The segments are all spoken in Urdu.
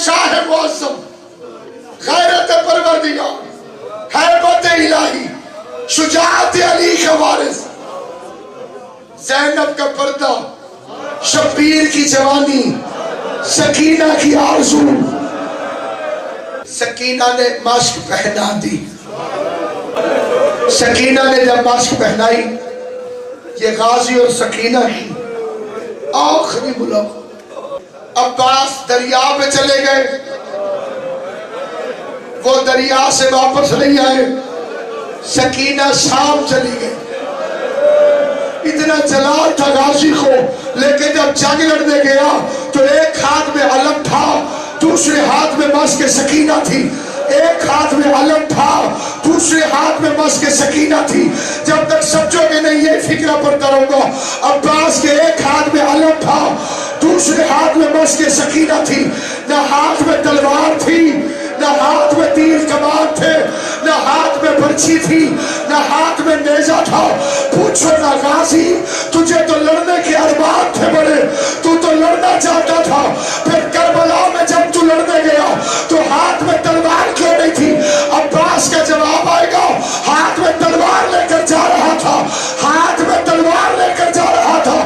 شاہ معظم، غیرت پروردگار، ہیبت الہی، شجاعت علی کا وارث، زینب کا پردہ، شبیر کی جوانی، سکینہ کی آرزو۔ سکینہ نے مشک پہنا دی، سکینہ نے جب مشک پہنائی، یہ غازی اور سکینہ کی آخری ملاقات۔ عباس دریا پہ چلے گئے، وہ دریا سے واپس نہیں آئے، سکینہ شام چلی گئی۔ اتنا جلال تھا غازی کو، لیکن جب جنگ لڑنے گیا تو ایک ہاتھ میں علم تھا، دوسرے ہاتھ میں مشک سکینہ تھی۔ ایک ہاتھ میں علم تھا، دوسرے ہاتھ میں مشک سکینہ تھی۔ جب تک سمجھو گے نہیں یہ فکرہ پڑتا رہوں گا۔ عباس کے ایک ہاتھ میں علم تھا، دوسرے ہاتھ میں مشک سکینہ تھی۔ نہ ہاتھ میں تلوار تھی، نہ ہاتھ میں تیر کمان تھے، نہ ہاتھ میں برچھی تھی، نہ ہاتھ میں نیزہ تھا۔ پوچھو نہ غازی، تجھے تو لڑنے کے ارمان تھے بڑے، تو لڑنا چاہتا تھا، پھر کربلا میں جب تو لڑنے گیا تو ہاتھ میں تلوار کیوں نہیں تھی؟ عباس کا جواب آئے گا، ہاتھ میں تلوار لے کر جا رہا تھا، ہاتھ میں تلوار لے کر جا رہا تھا۔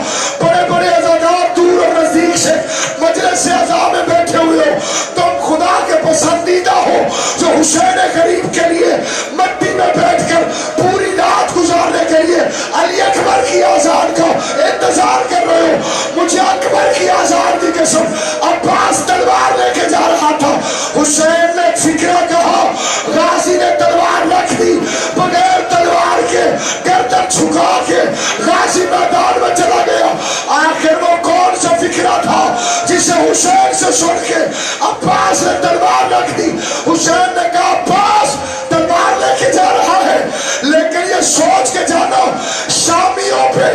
بڑے بڑے عزادار دور اور نزدیک سے مجلس اعزاء میں بیٹھے ہوئے ہو، تم خدا کے پسندیدہ ہو جو حسین غریب کے لیے مٹی میں بیٹھ کر پوری رات گزارنے کے لیے علی اکبر کی آزان کا انتظار کر رہے ہو۔ مجھے اکبر کی آزان کی قسم، عباس تلوار لے کے جا رہا تھا، حسین نے فکرہ کہا، غازی نے تلوار رکھ دی، بغیر تلوار کے گردن جھکا کے غازی میدان میں چلا گیا۔ آخر وہ کون سا فکرہ تھا جسے حسین سے سن کے عباس نے تلوار رکھ دی؟ حسین نے کہا عباس تلوار لے کے جا رہا ہے، لیکن یہ سوچ کے جانا شامیوں پہ